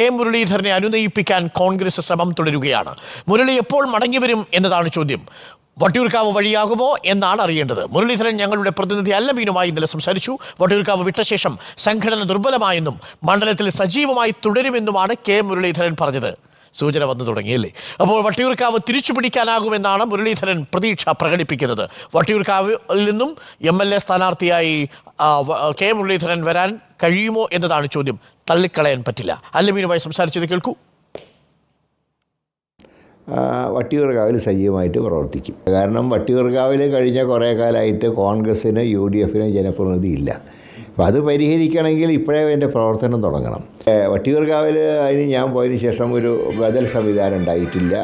K മുരളീധരനെ അനുനയിപ്പിക്കാൻ കോൺഗ്രസ് ശ്രമം തുടരുകയാണ്. മുരളി എപ്പോൾ മടങ്ങിവരും എന്നതാണ് ചോദ്യം. വട്ടിയൂർക്കാവ് വഴിയാകുമോ എന്നാണ് അറിയേണ്ടത്. മുരളീധരൻ ഞങ്ങളുടെ പ്രതിനിധി അല്ലമീനുമായി ഇന്നലെ സംസാരിച്ചു. വട്ടിയൂർക്കാവ് വിട്ട ശേഷം സംഘടന ദുർബലമായെന്നും മണ്ഡലത്തിൽ സജീവമായി തുടരുമെന്നുമാണ് കെ മുരളീധരൻ പറഞ്ഞത്. സൂചന വന്നു തുടങ്ങിയല്ലേ? അപ്പോൾ വട്ടിയൂർക്കാവ് തിരിച്ചു പിടിക്കാനാകുമെന്നാണ് മുരളീധരൻ പ്രതീക്ഷ പ്രകടിപ്പിക്കുന്നത്. വട്ടിയൂർക്കാവിൽ നിന്നും MLA സ്ഥാനാർത്ഥിയായി കെ മുരളീധരൻ വരാൻ കഴിയുമോ എന്നതാണ് ചോദ്യം. തള്ളിക്കളയാൻ പറ്റില്ല. അല്ലമീനുമായി സംസാരിച്ചത് കേൾക്കൂ. വട്ടിയൂർക്കാവിൽ സജീവമായിട്ട് പ്രവർത്തിക്കും. കാരണം വട്ടിയൂർക്കാവിൽ കഴിഞ്ഞ കുറേ കാലമായിട്ട് കോൺഗ്രസ്സിന് UDFന് ജനപ്രതിനിധി ഇല്ല. അപ്പോൾ അത് പരിഹരിക്കണമെങ്കിൽ ഇപ്പോഴേ എൻ്റെ പ്രവർത്തനം തുടങ്ങണം. വട്ടിയൂർക്കാവിൽ അതിന് ഞാൻ പോയതിന് ശേഷം ഒരു ബദൽ സംവിധാനം ഉണ്ടായിട്ടില്ല.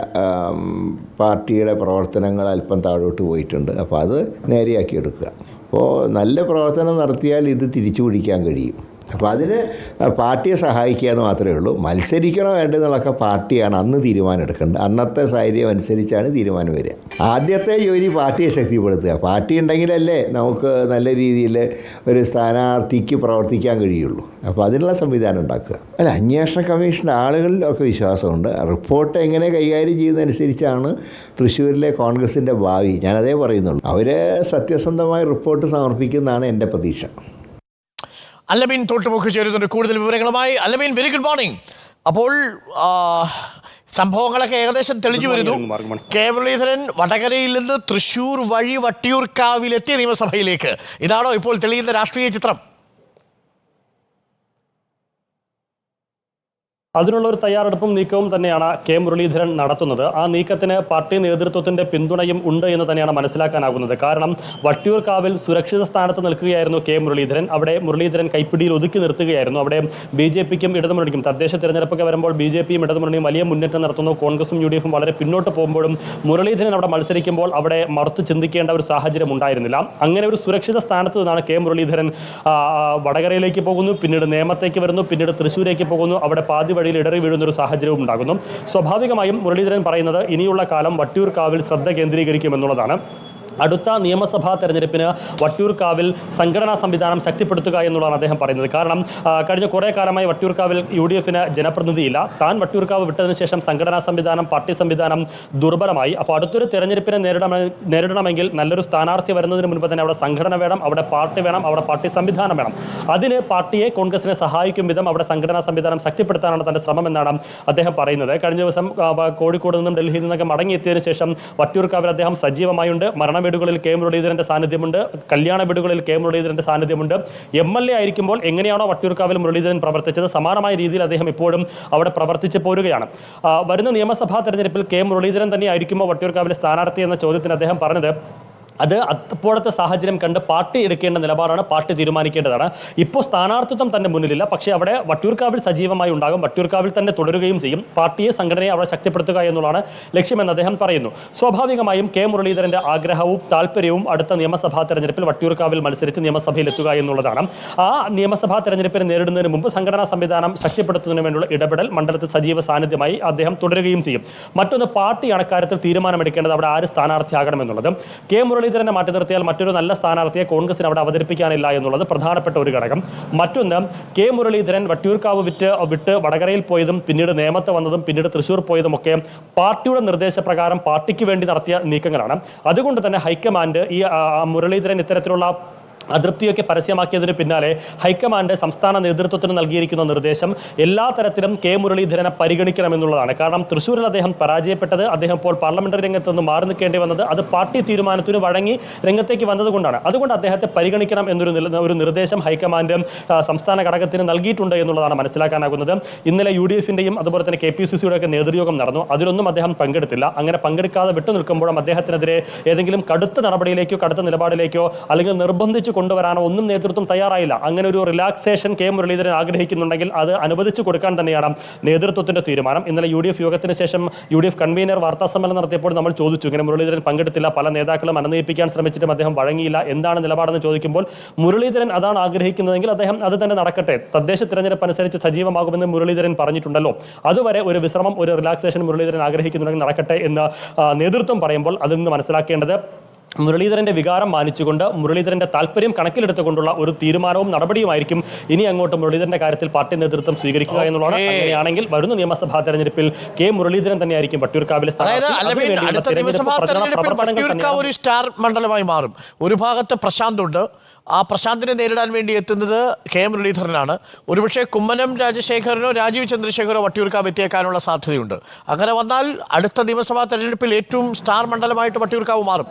പാർട്ടിയുടെ പ്രവർത്തനങ്ങൾ അല്പം താഴോട്ട് പോയിട്ടുണ്ട്. അപ്പോൾ അത് നേരെയാക്കി എടുക്കുക. അപ്പോൾ നല്ല പ്രവർത്തനം നടത്തിയാൽ ഇത് തിരിച്ചു പിടിക്കാൻ കഴിയും. അപ്പോൾ അതിന് പാർട്ടിയെ സഹായിക്കുക എന്ന് മാത്രമേ ഉള്ളൂ. മത്സരിക്കണോ വേണ്ടെന്നുള്ളതൊക്കെ പാർട്ടിയാണ് അന്ന് തീരുമാനം എടുക്കേണ്ടത്. അന്നത്തെ സാഹചര്യം അനുസരിച്ചാണ് തീരുമാനം വരിക. ആദ്യത്തെ ജോലി പാർട്ടിയെ ശക്തിപ്പെടുത്തുക. പാർട്ടി ഉണ്ടെങ്കിലല്ലേ നമുക്ക് നല്ല രീതിയിൽ ഒരു സ്ഥാനാർത്ഥിക്ക് പ്രവർത്തിക്കാൻ കഴിയുള്ളൂ. അപ്പോൾ അതിനുള്ള സംവിധാനം ഉണ്ടാക്കുക. അല്ല, അന്വേഷണ കമ്മീഷൻ്റെ ആളുകളിലൊക്കെ വിശ്വാസമുണ്ട്. റിപ്പോർട്ട് എങ്ങനെ കൈകാര്യം ചെയ്യുന്നതനുസരിച്ചാണ് തൃശ്ശൂരിലെ കോൺഗ്രസിൻ്റെ ഭാവി. ഞാനതേ പറയുന്നുള്ളൂ. അവർ സത്യസന്ധമായ റിപ്പോർട്ട് സമർപ്പിക്കുന്നതാണ് എൻ്റെ പ്രതീക്ഷ. അല്ലമീൻ തോട്ടുമുഖ് ചേരുന്നുണ്ട് കൂടുതൽ വിവരങ്ങളുമായി. Allameen, very good morning. അപ്പോൾ സംഭവങ്ങളൊക്കെ ഏകദേശം തെളിഞ്ഞു വരുന്നു. കെ മുരളീധരൻ വടകരയിൽ നിന്ന് തൃശ്ശൂർ വഴി വട്ടിയൂർക്കാവിലെത്തിയ നിയമസഭയിലേക്ക്. ഇതാണോ ഇപ്പോൾ തെളിയുന്ന രാഷ്ട്രീയ ചിത്രം? അതിനുള്ള ഒരു തയ്യാറെടുപ്പും നീക്കവും തന്നെയാണ് കെ മുരളീധരൻ നടത്തുന്നത്. ആ നീക്കത്തിന് പാർട്ടി നേതൃത്വത്തിന്റെ പിന്തുണയും ഉണ്ട് എന്ന് തന്നെയാണ് മനസ്സിലാക്കാനാകുന്നത്. കാരണം വട്ടിയൂർക്കാവിൽ സുരക്ഷിത സ്ഥാനത്ത് നിൽക്കുകയായിരുന്നു കെ മുരളീധരൻ. അവിടെ മുരളീധരൻ കൈപ്പിടിയിൽ ഒതുക്കി നിർത്തുകയായിരുന്നു. അവിടെ BJPക്കും ഇടതുമുന്നണിക്കും തദ്ദേശ തിരഞ്ഞെടുപ്പൊക്കെ വരുമ്പോൾ BJPയും ഇടതുമുന്നണിയും വലിയ മുന്നേറ്റം നടത്തുന്നു. കോൺഗ്രസും UDFും വളരെ പിന്നോട്ട് പോകുമ്പോഴും മുരളീധരൻ അവിടെ മത്സരിക്കുമ്പോൾ അവിടെ മറുത്ത് ചിന്തിക്കേണ്ട ഒരു സാഹചര്യം ഉണ്ടായിരുന്നില്ല. അങ്ങനെ ഒരു സുരക്ഷിത സ്ഥാനത്ത് നിന്നാണ് കെ മുരളീധരൻ വടകരയിലേക്ക് പോകുന്നു, പിന്നീട് നേമത്തേക്ക് വരുന്നു, പിന്നീട് തൃശ്ശൂരേക്ക് പോകുന്നു. അവിടെ പാതി ഇടറി വീഴുന്ന ഒരു സാഹചര്യവും ഉണ്ടാകുന്നു. സ്വാഭാവികമായും മുരളീധരൻ പറയുന്നത് ഇനിയുള്ള കാലം വട്ടിയൂർക്കാവിൽ ശ്രദ്ധ കേന്ദ്രീകരിക്കുമെന്നുള്ളതാണ്. അടുത്ത നിയമസഭാ തെരഞ്ഞെടുപ്പിന് വട്ടിയൂർക്കാവിൽ സംഘടനാ സംവിധാനം ശക്തിപ്പെടുത്തുക എന്നുള്ളതാണ് അദ്ദേഹം പറയുന്നത്. കാരണം കഴിഞ്ഞ കുറേ കാലമായി വട്ടിയൂർക്കാവിൽ UDFന് ജനപ്രതിനിധിയില്ല. താൻ വട്ടിയൂർക്കാവ് വിട്ടതിന് ശേഷം സംഘടനാ സംവിധാനം, പാർട്ടി സംവിധാനം ദുർബലമായി. അപ്പോൾ അടുത്തൊരു തെരഞ്ഞെടുപ്പിനെ നേരിടണമെങ്കിൽ നല്ലൊരു സ്ഥാനാർത്ഥി വരുന്നതിന് മുൻപ് തന്നെ അവിടെ സംഘടന വേണം, അവിടെ പാർട്ടി വേണം, അവിടെ പാർട്ടി സംവിധാനം വേണം. അതിന് പാർട്ടിയെ കോൺഗ്രസിനെ സഹായിക്കും വിധം അവിടെ സംഘടനാ സംവിധാനം ശക്തിപ്പെടുത്താനാണ് തന്റെ ശ്രമം എന്നാണ് അദ്ദേഹം പറയുന്നത്. കഴിഞ്ഞ ദിവസം കോഴിക്കോട് നിന്നും ഡൽഹിയിൽ നിന്നൊക്കെ മടങ്ങിയെത്തിയതിനു ശേഷം വട്ടിയൂർക്കാവിൽ അദ്ദേഹം സജീവമായുണ്ട്. വീടുകളിൽ കെ മുരളീധരന്റെ സാന്നിധ്യമുണ്ട്. കല്യാണ വീടുകളിൽ കെ മുരളീധരന്റെ സാന്നിധ്യമുണ്ട്. MLA ആയിരിക്കുമ്പോൾ എങ്ങനെയാണോ വട്ടിയൂർക്കാവിൽ മുരളീധരൻ പ്രവർത്തിച്ചത് സമാനമായ രീതിയിൽ അദ്ദേഹം ഇപ്പോഴും അവിടെ പ്രവർത്തിച്ച് പോരുകയാണ്. വരുന്ന നിയമസഭാ തെരഞ്ഞെടുപ്പിൽ കെ മുരളീധരൻ തന്നെ ആയിരിക്കുമ്പോൾ വട്ടിയൂർക്കാവിലെ സ്ഥാനാർത്ഥി എന്ന ചോദ്യത്തിന് അദ്ദേഹം പറഞ്ഞത് അത് അപ്പോഴത്തെ സാഹചര്യം കണ്ട് പാർട്ടി എടുക്കേണ്ട നിലപാടാണ്, പാർട്ടി തീരുമാനിക്കേണ്ടതാണ്. ഇപ്പോൾ സ്ഥാനാർത്ഥിത്വം തന്നെ മുന്നിലില്ല, പക്ഷേ അവിടെ വട്ടിയൂർക്കാവിൽ സജീവമായി ഉണ്ടാകും, വട്ടിയൂർക്കാവിൽ തന്നെ തുടരുകയും ചെയ്യും. പാർട്ടിയെ, സംഘടനയെ അവിടെ ശക്തിപ്പെടുത്തുക എന്നുള്ളതാണ് ലക്ഷ്യമെന്ന് അദ്ദേഹം പറയുന്നു. സ്വാഭാവികമായും കെ മുരളീധരന്റെ ആഗ്രഹവും താല്പര്യവും അടുത്ത നിയമസഭാ തെരഞ്ഞെടുപ്പിൽ വട്ടിയൂർക്കാവിൽ മത്സരിച്ച് നിയമസഭയിൽ എത്തുക എന്നുള്ളതാണ്. ആ നിയമസഭാ തെരഞ്ഞെടുപ്പിനെ നേരിടുന്നതിന് മുമ്പ് സംഘടനാ സംവിധാനം ശക്തിപ്പെടുത്തുന്നതിന് വേണ്ടിയുള്ള ഇടപെടൽ മണ്ഡലത്തിൽ സജീവ സാന്നിധ്യമായി അദ്ദേഹം തുടരുകയും ചെയ്യും. മറ്റൊന്ന്, പാർട്ടിയാണ് അക്കാര്യത്തിൽ തീരുമാനമെടുക്കേണ്ടത് അവിടെ ആര് സ്ഥാനാർത്ഥിയാകണമെന്നുള്ളത്. കെ മുരളീധരനെ മാറ്റി നിർത്തിയാൽ മറ്റൊരു നല്ല സ്ഥാനാർത്ഥിയെ കോൺഗ്രസിന് അവിടെ അവതരിപ്പിക്കാനില്ല എന്നുള്ളത് പ്രധാനപ്പെട്ട ഒരു ഘടകം. മറ്റൊന്ന്, കെ മുരളീധരൻ വട്ടിയൂർക്കാവ് വിട്ട് വടകരയിൽ പോയതും പിന്നീട് നേമത്ത് വന്നതും പിന്നീട് തൃശ്ശൂർ പോയതുമൊക്കെ പാർട്ടിയുടെ നിർദ്ദേശപ്രകാരം പാർട്ടിക്ക് വേണ്ടി നടത്തിയ നീക്കങ്ങളാണ്. അതുകൊണ്ട് തന്നെ ഹൈക്കമാൻഡ് ഈ മുരളീധരൻ ഇത്തരത്തിലുള്ള അതൃപ്തിയൊക്കെ പരസ്യമാക്കിയതിന് പിന്നാലെ ഹൈക്കമാൻഡ് സംസ്ഥാന നേതൃത്വത്തിന് നൽകിയിരിക്കുന്ന നിർദ്ദേശം എല്ലാ തരത്തിലും കെ മുരളീധരനെ പരിഗണിക്കണമെന്നുള്ളതാണ്. കാരണം തൃശ്ശൂരിൽ അദ്ദേഹം പരാജയപ്പെട്ടത്, അദ്ദേഹം ഇപ്പോൾ പാർലമെന്ററി രംഗത്ത് നിന്ന് മാറി നിൽക്കേണ്ടി വന്നത് അത് പാർട്ടി തീരുമാനത്തിന് വഴങ്ങി രംഗത്തേക്ക് വന്നതുകൊണ്ടാണ്. അതുകൊണ്ട് അദ്ദേഹത്തെ പരിഗണിക്കണം എന്നൊരു നിർദ്ദേശം ഹൈക്കമാൻഡ് സംസ്ഥാന ഘടകത്തിന് നൽകിയിട്ടുണ്ട് എന്നുള്ളതാണ് മനസ്സിലാക്കാനാകുന്നത്. ഇന്നലെ UDFന്റെയും അതുപോലെ തന്നെ KPCCയുടെ ഒക്കെ നേതൃയോഗം നടന്നു. അതിലൊന്നും അദ്ദേഹം പങ്കെടുത്തില്ല. അങ്ങനെ പങ്കെടുക്കാതെ വിട്ടുനിൽക്കുമ്പോഴും അദ്ദേഹത്തിനെതിരെ ഏതെങ്കിലും കടുത്ത നടപടിയിലേക്കോ കടുത്ത നിലപാടിലേക്കോ അല്ലെങ്കിൽ നിർബന്ധിച്ച് കൊണ്ടുവരാനോ ഒന്നും നേതൃത്വം തയ്യാറായില്ല. അങ്ങനെ ഒരു റിലാക്സേഷൻ കെ മുരളീധരൻ ആഗ്രഹിക്കുന്നുണ്ടെങ്കിൽ അത് അനുവദിച്ചു കൊടുക്കാൻ തന്നെയാണ് നേതൃത്വത്തിന്റെ തീരുമാനം. ഇന്നലെ UDF യോഗത്തിന് ശേഷം UDF കൺവീനർ വാർത്താ സമ്മേളനം നടത്തിയപ്പോൾ നമ്മൾ ചോദിച്ചു, ഇങ്ങനെ മുരളീധരൻ പങ്കെടുത്തില്ല, പല നേതാക്കളും അനുനയിപ്പിക്കാൻ ശ്രമിച്ചിട്ടും അദ്ദേഹം വഴങ്ങിയില്ല, എന്താണ് നിലപാടെന്ന് ചോദിക്കുമ്പോൾ മുരളീധരൻ അതാണ് ആഗ്രഹിക്കുന്നതെങ്കിൽ അദ്ദേഹം അത് തന്നെ നടക്കട്ടെ, തദ്ദേശ തിരഞ്ഞെടുപ്പ് അനുസരിച്ച് സജീവമാകുമെന്ന് മുരളീധരൻ പറഞ്ഞിട്ടുണ്ടല്ലോ, അതുവരെ ഒരു വിശ്രമം, ഒരു റിലാക്സേഷൻ മുരളീധരൻ ആഗ്രഹിക്കുന്നുണ്ടെങ്കിൽ നടക്കട്ടെ എന്ന് നേതൃത്വം പറയുമ്പോൾ അതിൽ നിന്ന് മനസ്സിലാക്കേണ്ടത് മുരളീധരന്റെ വികാരം മാനിച്ചുകൊണ്ട് മുരളീധരന്റെ താല്പര്യം കണക്കിലെടുത്തുകൊണ്ടുള്ള ഒരു തീരുമാനവും നടപടിയുമായിരിക്കും ഇനി അങ്ങോട്ട് മുരളീധരന്റെ കാര്യത്തിൽ പാർട്ടി നേതൃത്വം സ്വീകരിക്കുക എന്നുള്ളതാണ്. അങ്ങനെയാണെങ്കിൽ വരുന്ന നിയമസഭാ തെരഞ്ഞെടുപ്പിൽ കെ മുരളീധരൻ തന്നെയായിരിക്കും വട്ടിയൂർക്കാവിലെ ഒരു സ്റ്റാർ മണ്ഡലമായി മാറും. ഒരു ഭാഗത്ത് പ്രശാന്ത് ഉണ്ട്. ആ പ്രശാന്തിനെ നേരിടാൻ വേണ്ടി എത്തുന്നത് കെ മുരളീധരനാണ്. ഒരുപക്ഷെ കുമ്മനം രാജശേഖരനോ രാജീവ് ചന്ദ്രശേഖരോ വട്ടിയൂർക്കാവ് എത്തിയേക്കാനുള്ള സാധ്യതയുണ്ട്. അങ്ങനെ വന്നാൽ അടുത്ത നിയമസഭാ തെരഞ്ഞെടുപ്പിൽ ഏറ്റവും സ്റ്റാർ മണ്ഡലമായിട്ട് വട്ടിയൂർക്കാവ് മാറും.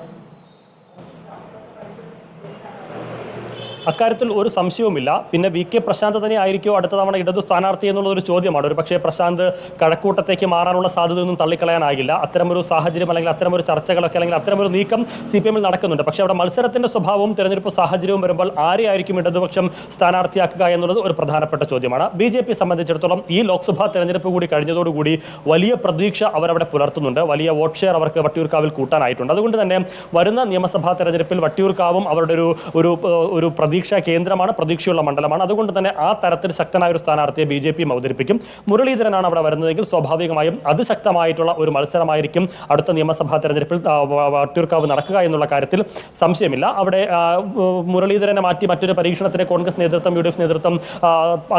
അക്കാര്യത്തിൽ ഒരു സംശയവുമില്ല. പിന്നെ വി കെ പ്രശാന്ത് തന്നെ ആയിരിക്കുമോ അടുത്ത തവണ ഇടതു സ്ഥാനാർത്ഥി എന്നുള്ളൊരു ചോദ്യമാണ്. ഒരു പക്ഷേ പ്രശാന്ത് കഴക്കൂട്ടത്തേക്ക് മാറാനുള്ള സാധ്യതയൊന്നും തള്ളിക്കളയാനാകില്ല. അത്തരമൊരു സാഹചര്യം അല്ലെങ്കിൽ അത്തരമൊരു ചർച്ചകളൊക്കെ അല്ലെങ്കിൽ അത്തരമൊരു നീക്കം CPM-ൽ നടക്കുന്നുണ്ട്. പക്ഷേ അവിടെ മത്സരത്തിന്റെ സ്വഭാവവും തെരഞ്ഞെടുപ്പ് സാഹചര്യവും വരുമ്പോൾ ആരെയായിരിക്കും ഇടതുപക്ഷം സ്ഥാനാർത്ഥിയാക്കുക എന്നുള്ളത് ഒരു പ്രധാനപ്പെട്ട ചോദ്യമാണ്. BJP സംബന്ധിച്ചിടത്തോളം ഈ ലോക്സഭാ തെരഞ്ഞെടുപ്പ് കൂടി കഴിഞ്ഞതോടുകൂടി വലിയ പ്രതീക്ഷ അവരവിടെ പുലർത്തുന്നുണ്ട്. വലിയ വോട്ട് ഷെയർ അവർക്ക് വട്ടിയൂർക്കാവിൽ കൂട്ടാനായിട്ടുണ്ട്. അതുകൊണ്ട് തന്നെ വരുന്ന നിയമസഭാ തെരഞ്ഞെടുപ്പിൽ വട്ടിയൂർക്കാവും അവരുടെ ഒരു പ്രതീക്ഷാ കേന്ദ്രമാണ്, പ്രതീക്ഷയുള്ള മണ്ഡലമാണ്. അതുകൊണ്ട് തന്നെ ആ തരത്തിൽ ശക്തനായ ഒരു സ്ഥാനാർത്ഥിയെ BJP അവതരിപ്പിക്കും. മുരളീധരനാണ് അവിടെ വരുന്നതെങ്കിൽ സ്വാഭാവികമായും അതിശക്തമായിട്ടുള്ള ഒരു മത്സരമായിരിക്കും അടുത്ത നിയമസഭാ തെരഞ്ഞെടുപ്പിൽ വട്ടിയൂർക്കാവ് നടക്കുക എന്നുള്ള കാര്യത്തിൽ സംശയമില്ല. അവിടെ മുരളീധരനെ മാറ്റി മറ്റൊരു പരീക്ഷണത്തിന് കോൺഗ്രസ് നേതൃത്വം UDF നേതൃത്വം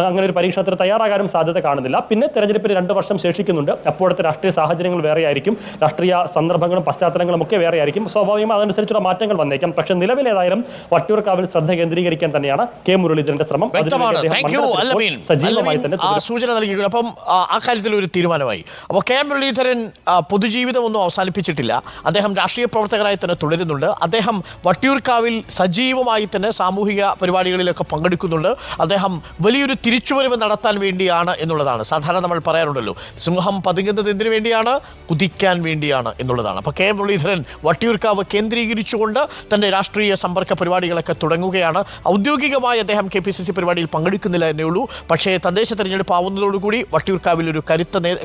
അങ്ങനെ ഒരു പരീക്ഷണത്തിന് തയ്യാറാകാനും സാധ്യത കാണുന്നില്ല. പിന്നെ തെരഞ്ഞെടുപ്പിന് 2 വർഷം ശേഷിക്കുന്നുണ്ട്. അപ്പോഴത്തെ രാഷ്ട്രീയ സാഹചര്യങ്ങൾ വേറെയായിരിക്കും, രാഷ്ട്രീയ സന്ദർഭങ്ങളും പശ്ചാത്തലങ്ങളും ഒക്കെ വേറെയായിരിക്കും. സ്വാഭാവികമായി അതനുസരിച്ചുള്ള മാറ്റങ്ങൾ വന്നേക്കാം. പക്ഷേ നിലവിലേതായാലും വട്ടിയൂർക്കാവിൽ ശ്രദ്ധ കേന്ദ്രീകരിക്കാൻ തന്നെയാണ് കെ മുരളീധരന്റെ ശ്രമം. സജീവമായി തന്നെ സൂചന നൽകിയിരുന്നു. അപ്പം ആ കാര്യത്തിൽ ഒരു തീരുമാനമായി. അപ്പോൾ കെ മുരളീധരൻ പൊതുജീവിതം ഒന്നും അവസാനിപ്പിച്ചിട്ടില്ല. അദ്ദേഹം രാഷ്ട്രീയ പ്രവർത്തകരായി തന്നെ തുടരുന്നുണ്ട്. അദ്ദേഹം വട്ടിയൂർക്കാവിൽ സജീവമായി തന്നെ സാമൂഹിക പരിപാടികളിലൊക്കെ പങ്കെടുക്കുന്നുണ്ട്. അദ്ദേഹം വലിയൊരു തിരിച്ചുവരവ് നടത്താൻ വേണ്ടിയാണ് എന്നുള്ളതാണ്. സാധാരണ നമ്മൾ പറയാറുണ്ടല്ലോ, സിംഹം പതുങ്ങുന്നത് എന്തിനു വേണ്ടിയാണ്? കുതിക്കാൻ വേണ്ടിയാണ് എന്നുള്ളതാണ്. അപ്പോൾ കെ മുരളീധരൻ വട്ടിയൂർക്കാവ് കേന്ദ്രീകരിച്ചുകൊണ്ട് തൻ്റെ രാഷ്ട്രീയ സമ്പർക്ക പരിപാടികളൊക്കെ തുടങ്ങുകയാണ്. ഔദ്യോഗികമായി അദ്ദേഹം KPCC പരിപാടിയിൽ പങ്കെടുക്കുന്നില്ല എന്നേ ഉള്ളൂ. പക്ഷേ തദ്ദേശ തെരഞ്ഞെടുപ്പ് ആവുന്നതോടുകൂടി വട്ടിയൂർക്കാവിൽ ഒരു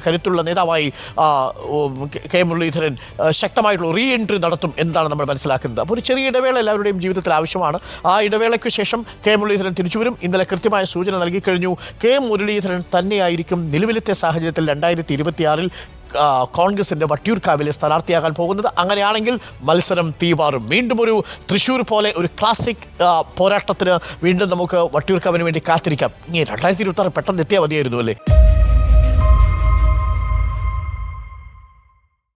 കരുത്തുള്ള നേതാവായി കെ മുരളീധരൻ ശക്തമായിട്ടുള്ള റീ എൻട്രി നടത്തും എന്നാണ് നമ്മൾ മനസ്സിലാക്കുന്നത്. അപ്പോൾ ഒരു ചെറിയ ഇടവേള എല്ലാവരുടെയും ജീവിതത്തിൽ ആവശ്യമാണ്. ആ ഇടവേളയ്ക്ക് ശേഷം കെ മുരളീധരൻ തിരിച്ചുവരും. ഇന്നലെ കൃത്യമായ സൂചന നൽകിക്കഴിഞ്ഞു. കെ മുരളീധരൻ തന്നെയായിരിക്കും നിലവിലത്തെ സാഹചര്യത്തിൽ 2026-ൽ കോൺഗ്രസിൻ്റെ വട്ടിയൂർക്കാവിലെ സ്ഥാനാർത്ഥിയാകാൻ പോകുന്നത്. അങ്ങനെയാണെങ്കിൽ മത്സരം തീപാറും. വീണ്ടും ഒരു തൃശ്ശൂർ പോലെ ഒരു ക്ലാസിക് പോരാട്ടത്തിന് വീണ്ടും നമുക്ക് വട്ടിയൂർക്കാവിന് വേണ്ടി കാത്തിരിക്കാം. ഇനി 2026 പെട്ടെന്ന് എത്തിയാൽ മതിയായിരുന്നു അല്ലേ?